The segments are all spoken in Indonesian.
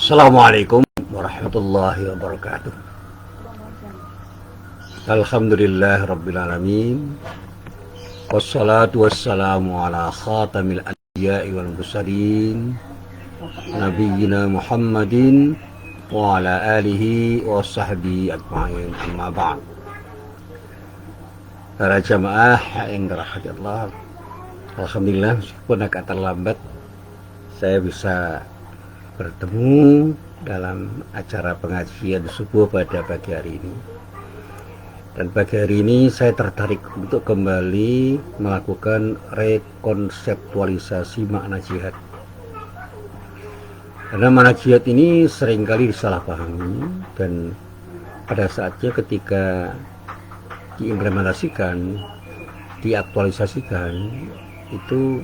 Assalamualaikum warahmatullahi wabarakatuh. Alhamdulillah rabbil alamin. Wassalatu wassalamu ala khatamil anbiya'i wal mursalin nabiyyina Muhammadin wa ala alihi wa sahbihi ajma'in, amma ba'd. Para jamaah yang dirahmati Allah, alhamdulillah meskipun agak terlambat saya bisa bertemu dalam acara pengajian subuh pada pagi hari ini. Dan pagi hari ini saya tertarik untuk kembali melakukan rekonseptualisasi makna jihad. Karena makna jihad ini seringkali disalahpahami, dan pada saatnya ketika diimplementasikan, diaktualisasikan, itu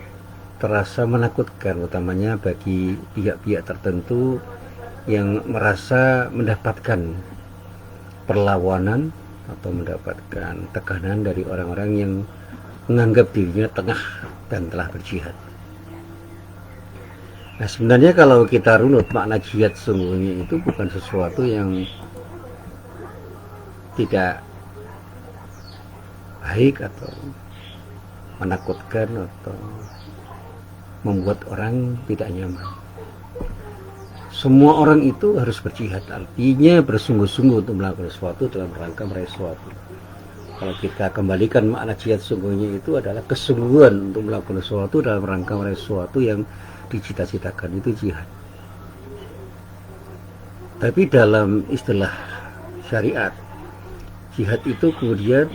terasa menakutkan, utamanya bagi pihak-pihak tertentu yang merasa mendapatkan perlawanan atau mendapatkan tekanan dari orang-orang yang menganggap dirinya tengah dan telah berjihad. Nah, sebenarnya kalau kita runut, makna jihad sungguhnya itu bukan sesuatu yang tidak baik atau menakutkan atau membuat orang tidak nyaman. Semua orang itu harus berjihad, artinya bersungguh-sungguh untuk melakukan sesuatu dalam rangka meraih sesuatu. Kalau kita kembalikan makna jihad sungguhnya itu adalah kesungguhan untuk melakukan sesuatu dalam rangka meraih sesuatu yang dicita-citakan, itu jihad. Tapi dalam istilah syariat, jihad itu kemudian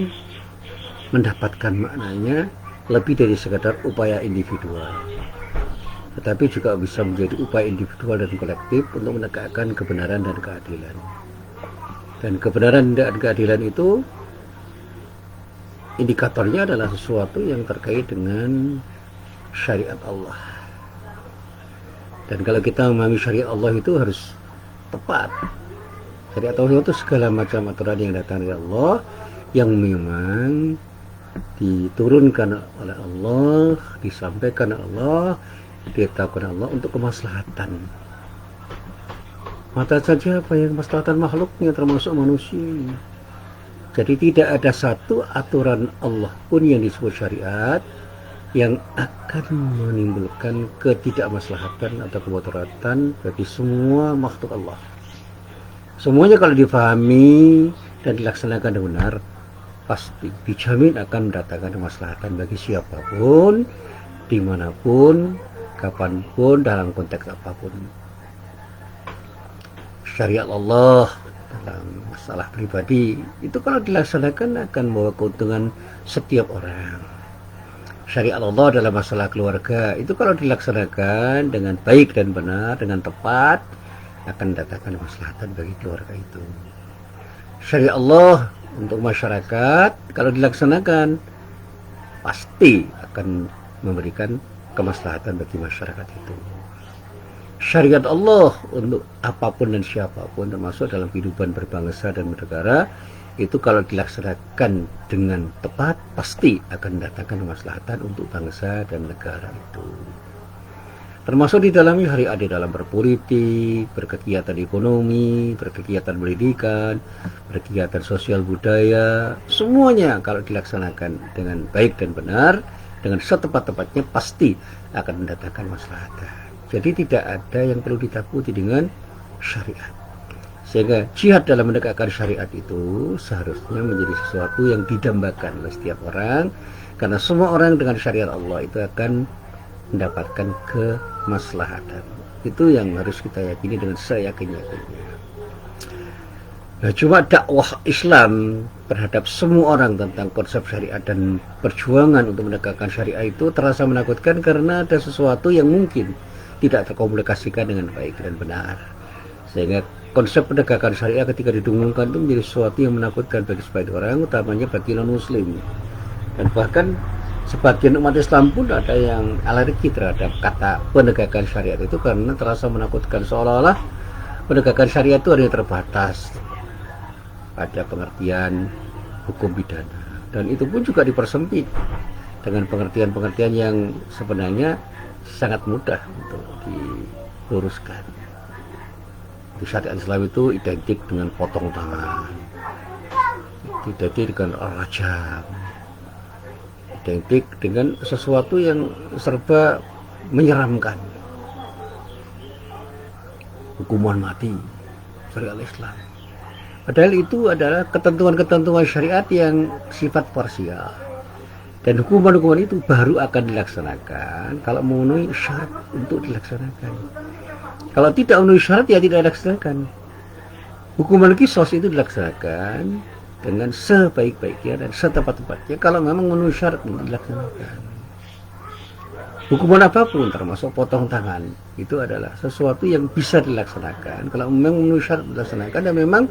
mendapatkan maknanya lebih dari sekadar upaya individual, tetapi juga bisa menjadi upaya individual dan kolektif untuk menegakkan kebenaran dan keadilan. Dan kebenaran dan keadilan itu indikatornya adalah sesuatu yang terkait dengan syariat Allah. Dan kalau kita memahami syariat Allah itu harus tepat. Syariat Allah itu segala macam aturan yang datang dari Allah, yang memang diturunkan oleh Allah, disampaikan oleh Allah, ditetapkan Allah untuk kemaslahatan. Mata saja apa yang kemaslahatan makhluknya, termasuk manusia. Jadi tidak ada satu aturan Allah pun yang disebut syariat yang akan menimbulkan ketidakmaslahatan atau kemudaratan bagi semua makhluk Allah. Semuanya kalau difahami dan dilaksanakan dengan benar, pasti dijamin akan mendatangkan kemaslahatan bagi siapapun, dimanapun, kapanpun, dalam konteks apapun. Syariat Allah dalam masalah pribadi itu kalau dilaksanakan akan membawa keuntungan setiap orang. Syariat Allah dalam masalah keluarga itu kalau dilaksanakan dengan baik dan benar, dengan tepat, akan mendatangkan kemaslahatan bagi keluarga itu. Syariat Allah untuk masyarakat kalau dilaksanakan pasti akan memberikan kemaslahatan bagi masyarakat itu. Syariat Allah untuk apapun dan siapapun, termasuk dalam kehidupan berbangsa dan bernegara, itu kalau dilaksanakan dengan tepat pasti akan mendatangkan kemaslahatan untuk bangsa dan negara itu. Termasuk di dalamnya hari ada dalam berpolitik, berkegiatan ekonomi, berkegiatan pendidikan, berkegiatan sosial budaya, semuanya kalau dilaksanakan dengan baik dan benar, dengan setepat-tepatnya pasti akan mendatangkan kemaslahatan. Jadi tidak ada yang perlu ditakuti dengan syariat. Sehingga jihad dalam menegakkan syariat itu seharusnya menjadi sesuatu yang didambakan oleh setiap orang, karena semua orang dengan syariat Allah itu akan mendapatkan kemaslahatan. Itu yang harus kita yakini dengan seyakin-yakinnya. Nah, cuma dakwah Islam terhadap semua orang tentang konsep syariat dan perjuangan untuk menegakkan syariat itu terasa menakutkan karena ada sesuatu yang mungkin tidak terkomunikasikan dengan baik dan benar. Sehingga konsep penegakan syariat ketika didengungkan itu menjadi sesuatu yang menakutkan bagi sebagian orang, utamanya bagi non-muslim. Dan bahkan sebagian umat Islam pun ada yang alergi terhadap kata penegakan syariat itu karena terasa menakutkan, seolah-olah penegakan syariat itu hanya terbatas pada pengertian hukum pidana, dan itu pun juga dipersempit dengan pengertian-pengertian yang sebenarnya sangat mudah untuk diluruskan. Di syariat Islam itu identik dengan potong tangan, identik dengan rajam, identik dengan sesuatu yang serba menyeramkan. Hukuman mati syariat Islam. Padahal itu adalah ketentuan-ketentuan syariat yang sifat parsial. Dan hukuman-hukuman itu baru akan dilaksanakan kalau memenuhi syarat untuk dilaksanakan. Kalau tidak memenuhi syarat, ya tidak dilaksanakan. Hukuman kisos itu dilaksanakan dengan sebaik-baiknya dan setepat-tepatnya kalau memang memenuhi syarat untuk dilaksanakan. Hukuman apapun, termasuk potong tangan, itu adalah sesuatu yang bisa dilaksanakan kalau memang memenuhi syarat dilaksanakan, dan memang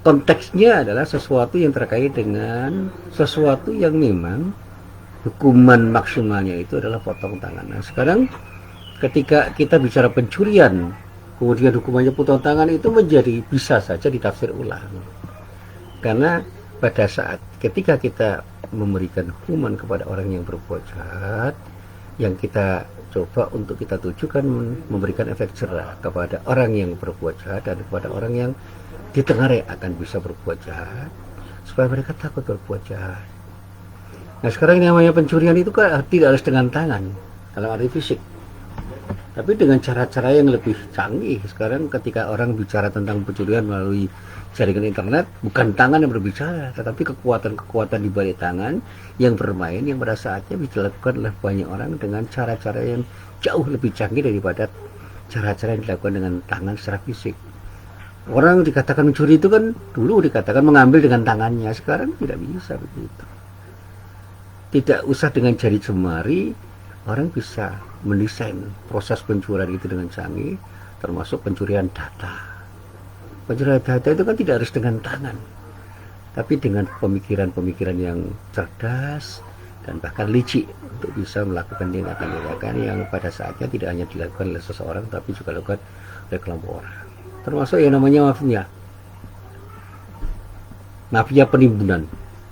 konteksnya adalah sesuatu yang terkait dengan sesuatu yang memang hukuman maksimalnya itu adalah potong tangan. Nah, sekarang ketika kita bicara pencurian, kemudian hukumannya potong tangan, itu menjadi bisa saja ditafsir ulang. Karena pada saat ketika kita memberikan hukuman kepada orang yang berbuat jahat, yang kita coba untuk kita tujukan memberikan efek jerah kepada orang yang berbuat jahat dan kepada orang yang ditengarai akan bisa berbuat jahat, supaya mereka takut berbuat jahat. Nah, sekarang yang namanya pencurian itu kan tidak harus dengan tangan dalam arti fisik, tapi dengan cara-cara yang lebih canggih. Sekarang ketika orang bicara tentang pencurian melalui jaringan internet, bukan tangan yang berbicara, tetapi kekuatan-kekuatan di balik tangan yang bermain, yang pada saatnya bisa dilakukan oleh banyak orang dengan cara-cara yang jauh lebih canggih daripada cara-cara yang dilakukan dengan tangan secara fisik. Orang dikatakan mencuri itu kan dulu dikatakan mengambil dengan tangannya, sekarang tidak bisa begitu. Tidak usah dengan jari jemari, orang bisa mendesain proses pencurian itu dengan canggih, termasuk pencurian data. Pencurian data itu kan tidak harus dengan tangan, tapi dengan pemikiran-pemikiran yang cerdas dan bahkan licik untuk bisa melakukan tindakan-tindakan yang pada saatnya tidak hanya dilakukan oleh seseorang, tapi juga dilakukan oleh kelompok orang. Termasuk yang namanya mafia penimbunan.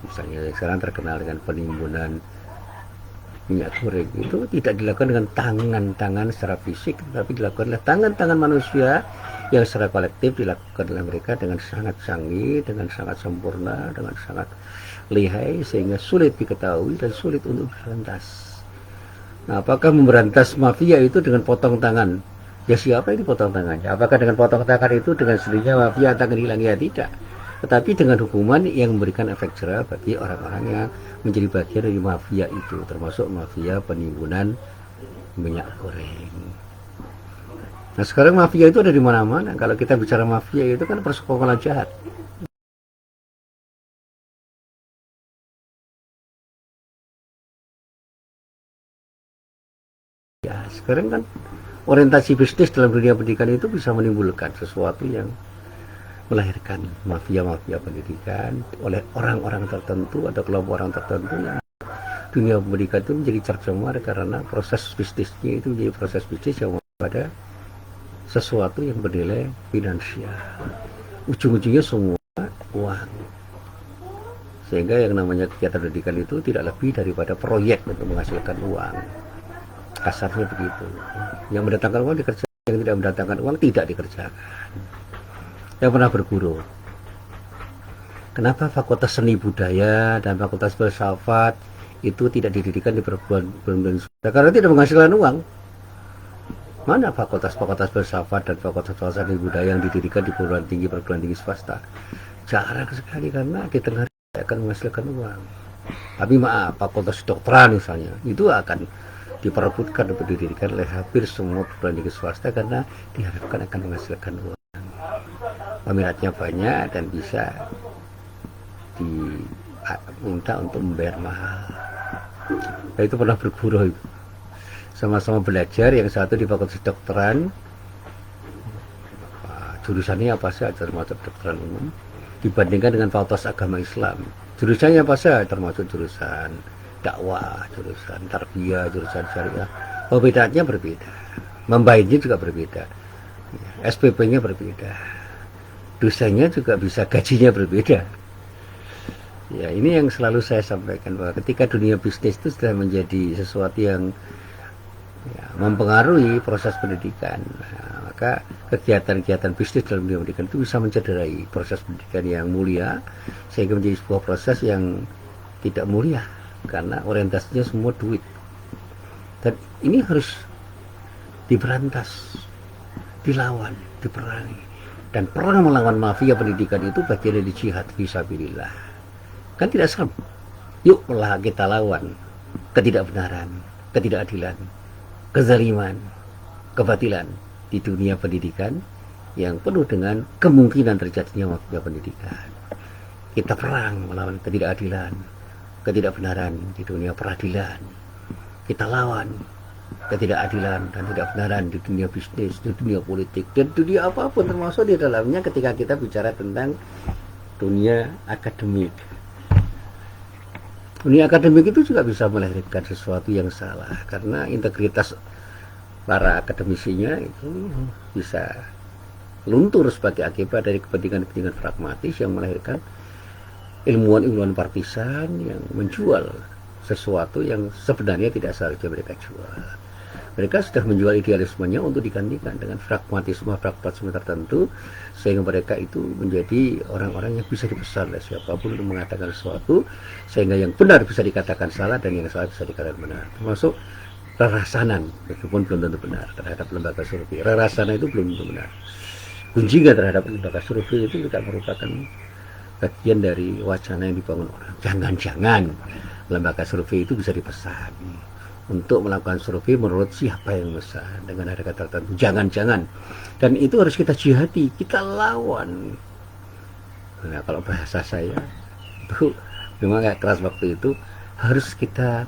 Misalnya sekarang terkenal dengan penimbunan minyak goreng, itu tidak dilakukan dengan tangan-tangan secara fisik, tapi dilakukan oleh tangan-tangan manusia yang secara kolektif dilakukan oleh mereka dengan sangat canggih, dengan sangat sempurna, dengan sangat lihai, sehingga sulit diketahui dan sulit untuk diberantas. Nah, apakah memberantas mafia itu dengan potong tangan? Ya, siapa ini potong tangannya? Apakah dengan potong tangan itu dengan sendirinya mafia akan hilang? Ya, tidak. Tetapi dengan hukuman yang memberikan efek jerah bagi orang-orang yang menjadi bagian dari mafia itu, termasuk mafia penimbunan minyak goreng. Nah, sekarang mafia itu ada di mana-mana. Kalau kita bicara mafia itu kan persekongkolan jahat. Ya, sekarang kan orientasi bisnis dalam dunia pendidikan itu bisa menimbulkan sesuatu yang melahirkan mafia-mafia pendidikan oleh orang-orang tertentu atau kelompok orang tertentu yang dunia pendidikan itu menjadi tercemar karena proses bisnisnya itu menjadi proses bisnis yang pada sesuatu yang bernilai finansial. Ujung-ujungnya semua uang. Sehingga yang namanya kegiatan pendidikan itu tidak lebih daripada proyek untuk menghasilkan uang. Kasarnya begitu. Yang mendatangkan uang dikerjakan, yang tidak mendatangkan uang tidak dikerjakan. Yang pernah berguru, kenapa Fakultas Seni Budaya dan Fakultas Filsafat itu tidak didirikan di perguruan swasta? Karena tidak menghasilkan uang. Mana fakultas-fakultas filsafat dan fakultas seni budaya yang didirikan di perguruan tinggi swasta? Jarang sekali, karena di tengah akan menghasilkan uang. Tapi maaf, fakultas kedokteran misalnya, itu akan diperebutkan untuk didirikan oleh hampir semua perguruan tinggi swasta karena diharapkan akan menghasilkan uang. Peminatnya banyak dan bisa diminta untuk membayar mahal. Nah, itu pernah berguru itu. Sama-sama belajar, yang satu di fakultas kedokteran, jurusannya apa saja, termasuk kedokteran umum, dibandingkan dengan fakultas agama Islam. Jurusannya apa saja, termasuk jurusan dakwah, jurusan tarbiyah, jurusan syariah. Perbedaannya berbeda. Membaiknya juga berbeda. SPP-nya berbeda. Dosanya juga bisa, gajinya berbeda. Ya, ini yang selalu saya sampaikan, bahwa ketika dunia bisnis itu sudah menjadi sesuatu yang mempengaruhi proses pendidikan, maka kegiatan-kegiatan bisnis dalam dunia pendidikan itu bisa mencederai proses pendidikan yang mulia, sehingga menjadi sebuah proses yang tidak mulia karena orientasinya semua duit. Dan ini harus diberantas, dilawan, diperangi. Dan perang melawan mafia pendidikan itu bagian dari jihad fisabilillah. Kan tidak sama. Yuk kita lawan ketidakbenaran, ketidakadilan, kezaliman, kebatilan di dunia pendidikan yang penuh dengan kemungkinan terjadinya mafia pendidikan. Kita perang melawan ketidakadilan, ketidakbenaran di dunia peradilan. Kita lawan ketidakadilan dan ketidakbenaran di dunia bisnis, di dunia politik, dan dunia apapun, termasuk di dalamnya ketika kita bicara tentang dunia akademik. Dunia akademik itu juga bisa melahirkan sesuatu yang salah, karena integritas para akademisinya itu bisa luntur sebagai akibat dari kepentingan-kepentingan pragmatis yang melahirkan ilmuwan-ilmuwan partisan yang menjual sesuatu yang sebenarnya tidak seharusnya mereka jual. Mereka sudah menjual idealismenya untuk digantikan dengan pragmatisme tertentu, sehingga mereka itu menjadi orang-orang yang bisa dipesan oleh siapapun untuk mengatakan sesuatu, sehingga yang benar bisa dikatakan salah dan yang salah bisa dikatakan benar. Termasuk rerasanan, meskipun belum tentu benar terhadap lembaga survei. Rerasanan itu belum tentu benar. Gunjingan terhadap lembaga survei itu juga merupakan bagian dari wacana yang dibangun orang. Jangan-jangan lembaga survei itu bisa dipesan untuk melakukan survei menurut siapa yang memesan dengan harga tertentu. Jangan-jangan. Dan itu harus kita jihadi, kita lawan. Nah, kalau bahasa saya itu memang kayak keras waktu itu, harus kita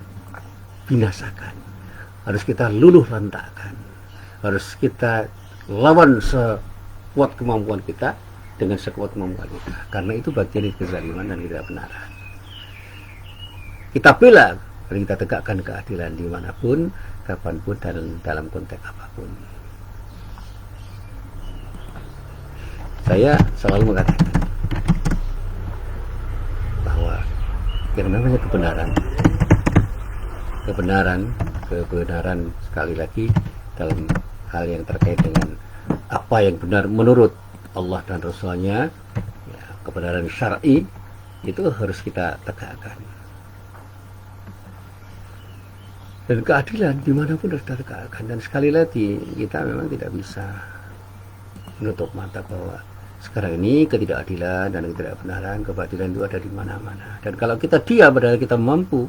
binasakan, harus kita luluh lantakkan, harus kita lawan sekuat kemampuan kita dengan sekuat kemampuan kita, karena itu bagian dari kezaliman dan ketidakbenaran. Kita bela dan kita tegakkan keadilan dimanapun, kapanpun, dan dalam konteks apapun. Saya selalu mengatakan bahwa yang namanya kebenaran sekali lagi dalam hal yang terkait dengan apa yang benar menurut Allah dan Rasulnya, ya, kebenaran syar'i itu harus kita tegakkan. Dan keadilan dimanapun harus kita tegakkan. Dan sekali lagi kita memang tidak bisa menutup mata bahwa sekarang ini ketidakadilan dan ketidakbenaran, kebatilan itu ada di mana-mana. Dan kalau kita diam padahal kita mampu,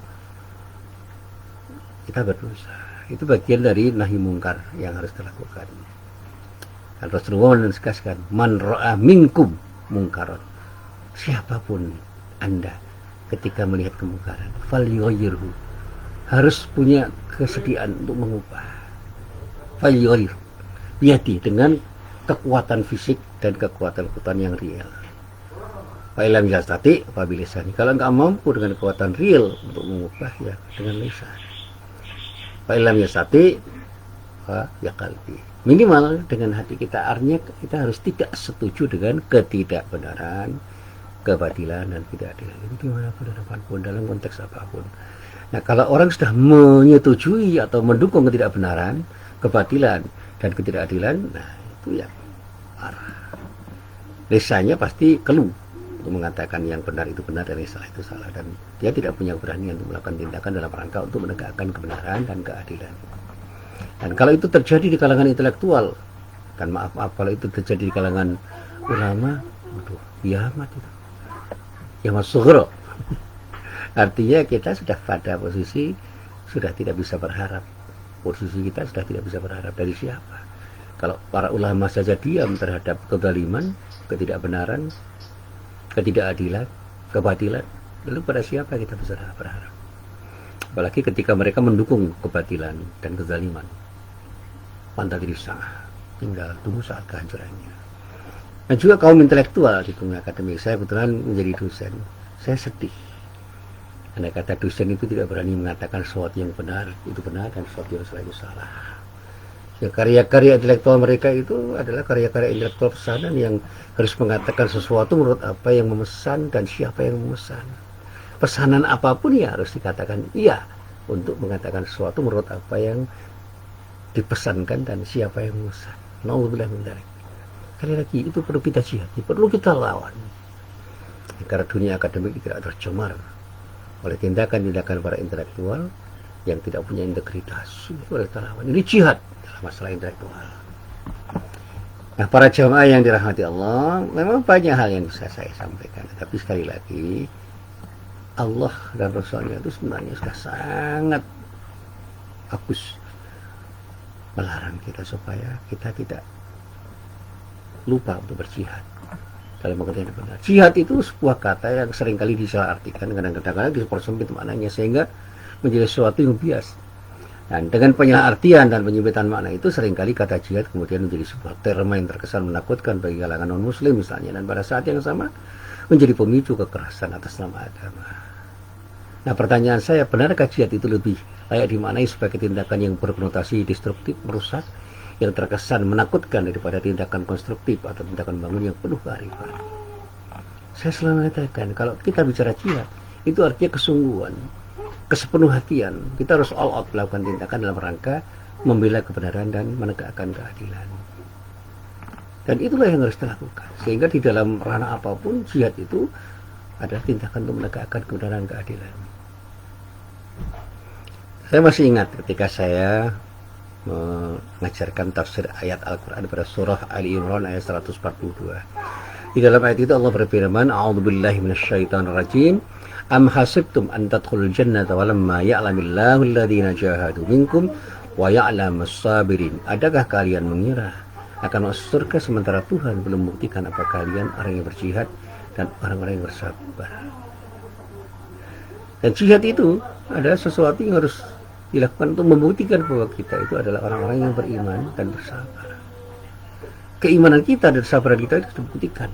kita berdosa. Itu bagian dari nahi mungkar yang harus dilakukan. Dan Rasulullah menegaskan, man ra'a minkum mungkaron. Siapapun Anda ketika melihat kemungkaran, falyughayyirhu, harus punya kesediaan untuk mengubah. Falyughayyirhu biyadi, dengan kekuatan fisik dan kekuatan yang real. Fa'ilam yastati fa bilisani. Kalau enggak mampu dengan kekuatan real untuk mengubah, ya dengan lisan. Fa'ilam yastati fa ya qalbi. Minimal dengan hati kita. Artinya kita harus tidak setuju dengan ketidakbenaran, kebatilan dan ketidakadilan. Itu dimanapun dan apapun, dalam konteks apapun. Nah, kalau orang sudah menyetujui atau mendukung ketidakbenaran, kebatilan dan ketidakadilan, nah itu yang parah. Lisannya pasti keluh untuk mengatakan yang benar itu benar dan yang salah itu salah, dan dia tidak punya keberanian untuk melakukan tindakan dalam rangka untuk menegakkan kebenaran dan keadilan. Dan kalau itu terjadi di kalangan intelektual, dan maaf kalau itu terjadi di kalangan ulama, waduh, kiamat itu. Kiamat sughra. Artinya kita sudah pada posisi sudah tidak bisa berharap. Posisi kita sudah tidak bisa berharap dari siapa. Kalau para ulama saja diam terhadap kezaliman, ketidakbenaran, ketidakadilan, kebatilan, lalu pada siapa kita bisa berharap? Apalagi ketika mereka mendukung kebatilan dan kezaliman. Pantas risah, tinggal tunggu saat kehancurannya. Dan juga kaum intelektual di dunia akademik, saya kebetulan menjadi dosen, saya sedih. Andai kata dosen itu tidak berani mengatakan sesuatu yang benar itu benar dan sesuatu yang salah itu salah. Ya, karya-karya intelektual mereka itu adalah karya-karya intelektual pesanan yang harus mengatakan sesuatu menurut apa yang memesan dan siapa yang memesan. Pesanan apapun ya harus dikatakan iya untuk mengatakan sesuatu menurut apa yang dipesankan dan siapa yang memesan. Nauzubillah min dzalik. Sekali lagi itu perlu kita jihad, perlu kita lawan. Karena dunia akademik tidak tercemar oleh tindakan-tindakan para intelektual yang tidak punya integritas. Itu oleh kita lawan. Ini jihad dalam masalah intelektual. Nah, para jamaah yang dirahmati Allah, memang banyak hal yang bisa saya sampaikan. Tapi sekali lagi, Allah dan Rasulnya itu sebenarnya sudah sangat bagus melarang kita supaya kita tidak lupa untuk berjihad. Dalam pengertian benar. Jihad itu sebuah kata yang seringkali disalahartikan, kadang-kadang dipersempit maknanya sehingga menjadi sesuatu yang bias. Dan dengan penyalahartian dan penyempitan makna itu seringkali kata jihad kemudian menjadi sebuah terma yang terkesan menakutkan bagi kalangan non-muslim misalnya, dan pada saat yang sama menjadi pemicu kekerasan atas nama agama. Nah, pertanyaan saya, benarkah jihad itu lebih layak dimaknai sebagai tindakan yang berkonotasi destruktif, merusak, yang terkesan menakutkan daripada tindakan konstruktif atau tindakan bangun yang penuh kearifan? Saya selalu mengatakan, kalau kita bicara jihad, itu artinya kesungguhan, kesepenuh hatian. Kita harus all out melakukan tindakan dalam rangka membela kebenaran dan menegakkan keadilan. Dan itulah yang harus dilakukan. Sehingga di dalam ranah apapun, jihad itu adalah tindakan untuk menegakkan kebenaran dan keadilan. Saya masih ingat ketika saya mengajarkan tafsir ayat Al-Quran pada surah Ali Imran ayat 142. Di dalam ayat itu Allah berfirman, A'udzubillahi minasyaitonirrajim. Am hasibtum an tadkhulul jannata walamma ya'lamillahu alladhina jahadu minkum wa ya'lamus sabirin. Adakah kalian mengira akan masuk surga sementara Tuhan belum membuktikan apa kalian orang yang berjihad dan orang-orang yang bersabar? Dan jihad itu adalah sesuatu yang harus dilakukan untuk membuktikan bahwa kita itu adalah orang-orang yang beriman dan bersabar. Keimanan kita dan kesabaran kita itu dibuktikan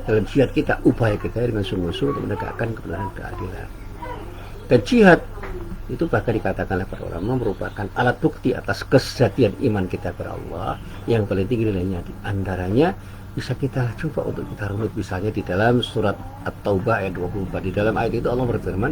dalam jihad kita, upaya kita dengan sungguh-sungguh untuk menegakkan kebenaran keadilan. Dan jihad itu bahkan dikatakan oleh para ulama merupakan alat bukti atas kesejatian iman kita kepada Allah yang paling tinggi nilainya. Di antaranya bisa kita coba untuk kita runut, misalnya di dalam surat At-Taubah ayat 24. Di dalam ayat itu Allah berfirman,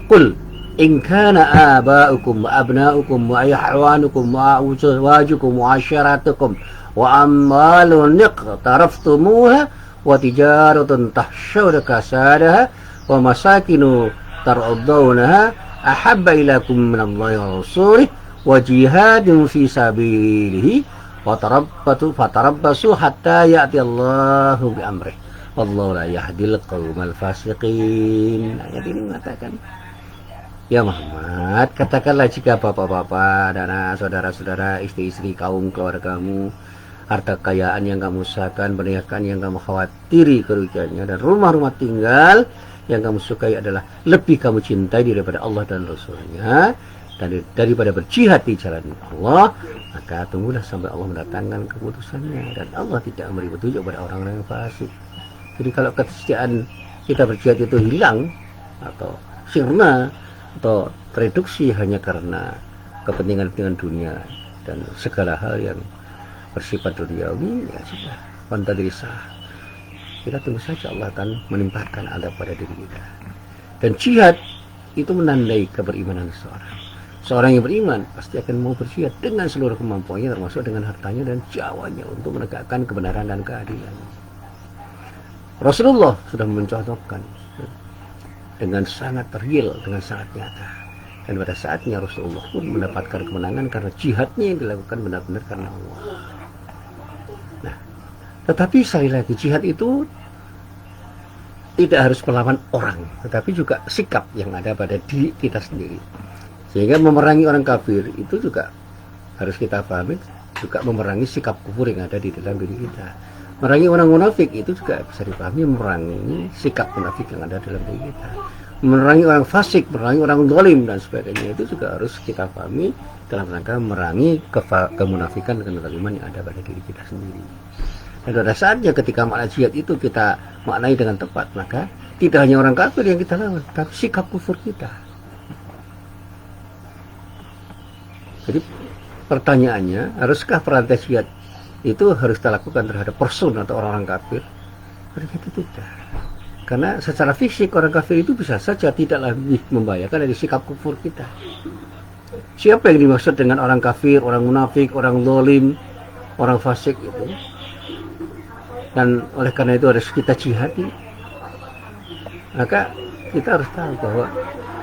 Qul in kana aba'ukum wa abna'ukum wa ihwanukum wa azwajukum wa asyaratukum wa amwalun iqtaraftumuha wa tijaratun tahsyawna kasadaha wa masakinu tar'udawnaha ahabba ilakum minallahi wa rasulih wa jihadin fi sabilihi wa fatarabbasu hatta ya'ti Allahu bi amrih wallahu la yahdil qaumal fasiqin. Ayat ini mengatakan, ya Muhammad, katakanlah jika bapak-bapak dan saudara-saudara, istri-istri, kaum keluargamu, harta kekayaan yang kamu usahakan, pernikahan yang kamu khawatiri kerugiannya, dan rumah-rumah tinggal yang kamu sukai adalah lebih kamu cintai daripada Allah dan Rasulnya, dan daripada berjihad di jalan Allah, maka tunggulah sampai Allah mendatangkan keputusannya, dan Allah tidak memberi petunjuk pada orang-orang yang fasik. Jadi kalau kesetiaan kita berjihad itu hilang atau sirna atau reduksi hanya karena kepentingan-kepentingan dunia dan segala hal yang bersifat duniawi, ya sudah, pantadirisa. Kita tunggu saja Allah akan menimpakan adab pada diri kita. Dan jihad itu menandai keberimanan seseorang. Seorang yang beriman pasti akan mau berjihad dengan seluruh kemampuannya, termasuk dengan hartanya dan jawanya untuk menegakkan kebenaran dan keadilan. Rasulullah sudah mencontohkan dengan sangat real, dengan sangat nyata. Dan pada saatnya Rasulullah pun mendapatkan kemenangan karena jihadnya yang dilakukan benar-benar karena Allah. Nah, tetapi sekali lagi, jihad itu tidak harus melawan orang, tetapi juga sikap yang ada pada diri kita sendiri. Sehingga memerangi orang kafir itu juga harus kita pahami, juga memerangi sikap kufur yang ada di dalam diri kita. Memerangi orang munafik itu juga bisa dipahami memerangi sikap munafik yang ada dalam diri kita. Memerangi orang fasik, memerangi orang zalim dan sebagainya, itu juga harus kita pahami dalam rangka memerangi kemunafikan dan kezaliman yang ada pada diri kita sendiri. Dan pada saatnya ketika makna jihad itu kita maknai dengan tepat, maka tidak hanya orang kafir yang kita lawan, tapi sikap kufur kita. Jadi pertanyaannya, haruskah perantai jihad itu harus kita lakukan terhadap person atau orang-orang kafir? Ternyata tidak. Karena secara fisik orang kafir itu bisa saja tidak lebih membahayakan dari sikap kufur kita. Siapa yang dimaksud dengan orang kafir, orang munafik, orang zalim, orang fasik itu, dan oleh karena itu harus kita jihadi. Maka kita harus tahu bahwa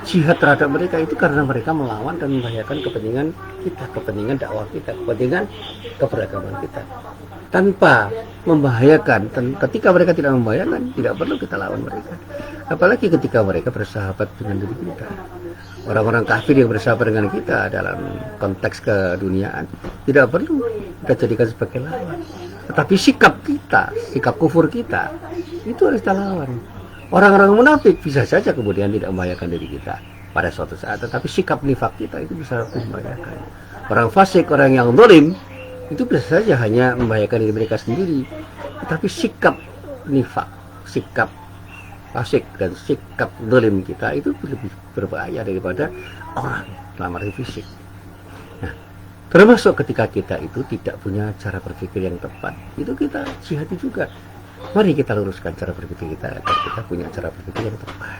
jihad terhadap mereka itu karena mereka melawan dan membahayakan kepentingan kita, kepentingan dakwah kita, kepentingan keberagaman kita, tanpa membahayakan. Ketika mereka tidak membahayakan, tidak perlu kita lawan mereka. Apalagi ketika mereka bersahabat dengan diri kita. Orang-orang kafir yang bersahabat dengan kita dalam konteks keduniaan tidak perlu kita jadikan sebagai lawan. Tetapi sikap kita, sikap kufur kita, itu harus kita lawan. Orang-orang munafik bisa saja kemudian tidak membahayakan diri kita pada suatu saat, tetapi sikap nifak kita itu bisa membahayakan. Orang fasik, orang yang zalim, itu bisa saja hanya membahayakan diri mereka sendiri, tetapi sikap nifak, sikap fasik dan sikap zalim kita itu lebih berbahaya daripada orang dalam arti fisik. Nah, termasuk ketika kita itu tidak punya cara berpikir yang tepat, itu kita jihadi juga. Mari kita luruskan cara berpikir kita agar kita punya cara berpikir yang tepat,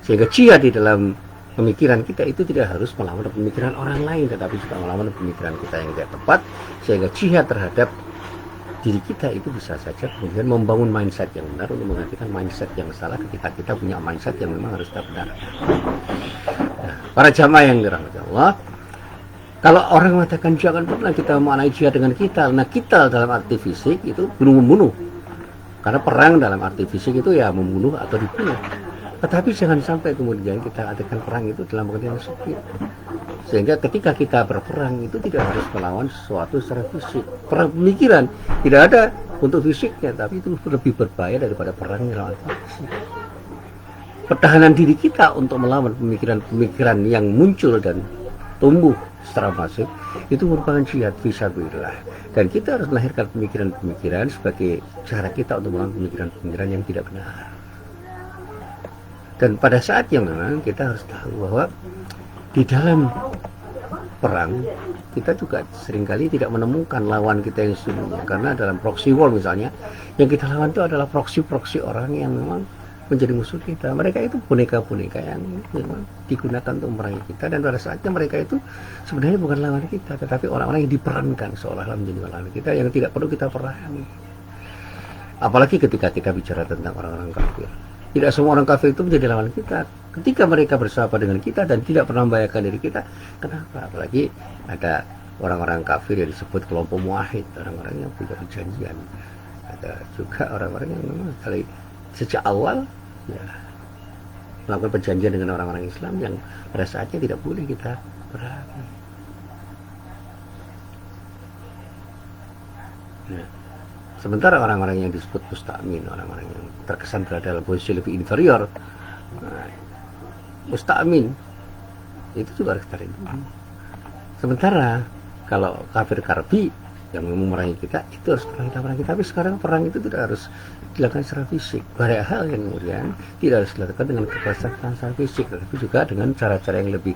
sehingga jihad di dalam pemikiran kita itu tidak harus melawan pemikiran orang lain, tetapi juga melawan pemikiran kita yang tidak tepat, sehingga jihad terhadap diri kita itu bisa saja kemudian membangun mindset yang benar untuk menggantikan mindset yang salah ketika kita punya mindset yang memang harus kita benarkan. Nah, para jamaah yang dirahmati Allah, kalau orang mengatakan jangan pernah kita memaknai jihad dengan kita, nah kita dalam arti fisik itu bunuh-membunuh. Karena perang dalam arti fisik itu ya membunuh atau dibunuh. Tetapi jangan sampai kemudian kita artikan perang itu dalam pengertian sempit. Sehingga ketika kita berperang itu tidak harus melawan sesuatu secara fisik. Perang pemikiran tidak ada untuk fisiknya, tapi itu lebih berbahaya daripada perang dalam arti fisik. Pertahanan diri kita untuk melawan pemikiran-pemikiran yang muncul dan tumbuh secara masif itu merupakan jihad fisabilillah. Dan kita harus melahirkan pemikiran-pemikiran sebagai cara kita untuk melawan pemikiran-pemikiran yang tidak benar. Dan pada saat yang memang kita harus tahu bahwa di dalam perang kita juga seringkali tidak menemukan lawan kita yang sesungguhnya. Karena dalam proxy war misalnya, yang kita lawan itu adalah proxy-proxy orang yang memang menjadi musuh kita. Mereka itu boneka-boneka yang memang digunakan untuk memerangi kita, dan pada saatnya mereka itu sebenarnya bukan lawan kita, tetapi orang-orang yang diperankan seolah-olah menjadi lawan kita yang tidak perlu kita perangi. Apalagi ketika kita bicara tentang orang-orang kafir, tidak semua orang kafir itu menjadi lawan kita. Ketika mereka bersahabat dengan kita dan tidak pernah membahayakan diri kita, kenapa? Apalagi ada orang-orang kafir yang disebut kelompok muahid, orang-orang yang punya perjanjian. Ada juga orang-orang yang memang sejak awal ya, melakukan perjanjian dengan orang-orang Islam yang pada saatnya tidak boleh kita perangi. Nah, sementara orang-orang yang disebut musta'min, orang-orang yang terkesan berada dalam posisi lebih inferior, nah, musta'min itu juga harus kita lindungi. Sementara kalau kafir karbi yang memerangi kita, itu harus kita perangi. Tapi sekarang perang itu tidak harus dilakukan secara fisik. Banyak hal yang kemudian tidak harus dilakukan dengan kekerasan secara fisik, tetapi juga dengan cara-cara yang lebih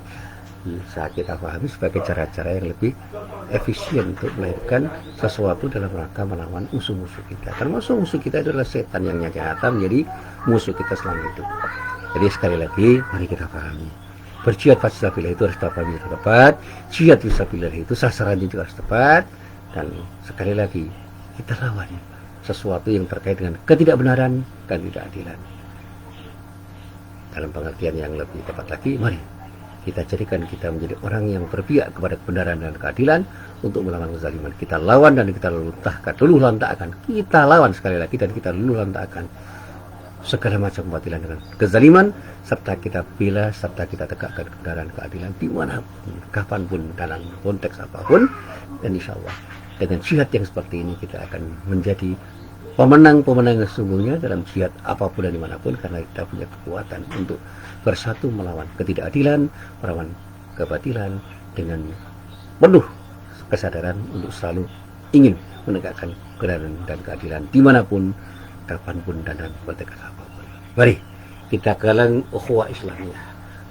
bisa kita pahami sebagai cara-cara yang lebih efisien untuk melahirkan sesuatu dalam rangka melawan musuh-musuh kita. Karena musuh-musuh kita adalah setan yang nyata menjadi musuh kita selama itu. Jadi sekali lagi, mari kita pahami. Berjihad fisabilillah itu harus tepat. Jihad fisabilillah itu sasarannya juga harus tepat. Dan sekali lagi, kita lawan sesuatu yang terkait dengan ketidakbenaran dan ketidakadilan. Dalam pengertian yang lebih tepat lagi, mari kita jadikan kita menjadi orang yang berpihak kepada kebenaran dan keadilan untuk melawan kezaliman. Kita lawan dan kita luluh lantakkan. Kita lawan sekali lagi dan kita luluh lantakkan segala macam kebatilan dengan kezaliman, serta kita bela, serta kita tegakkan kebenaran keadilan dimanapun, kapanpun, dalam konteks apapun. Dan insya Allah dengan jihad yang seperti ini kita akan menjadi pemenang-pemenang yang sesungguhnya dalam jihad apapun dan dimanapun, karena kita punya kekuatan untuk bersatu melawan ketidakadilan, melawan kebatilan dengan penuh kesadaran untuk selalu ingin menegakkan kebenaran dan keadilan dimanapun, kapanpun, dan dalam konteks apapun. Mari kita galang ukhuwah Islamiyah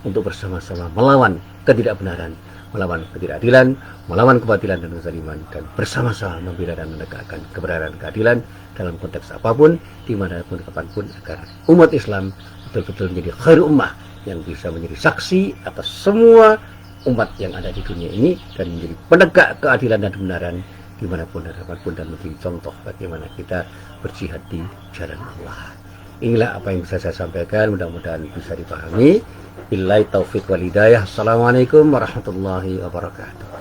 untuk bersama-sama melawan ketidakbenaran, melawan ketidakadilan, melawan kebatilan dan kezaliman, dan bersama-sama membela dan menegakkan kebenaran dan keadilan dalam konteks apapun, dimanapun, kapanpun, agar umat Islam betul-betul menjadi khairul ummah yang bisa menjadi saksi atas semua umat yang ada di dunia ini dan menjadi penegak keadilan dan kebenaran dimanapun dan kapanpun, dan menjadi contoh bagaimana kita berjihad di jalan Allah. Inilah apa yang bisa saya sampaikan, mudah-mudahan bisa dipahami. Billahi taufiq wal hidayah. Assalamualaikum warahmatullahi wabarakatuh.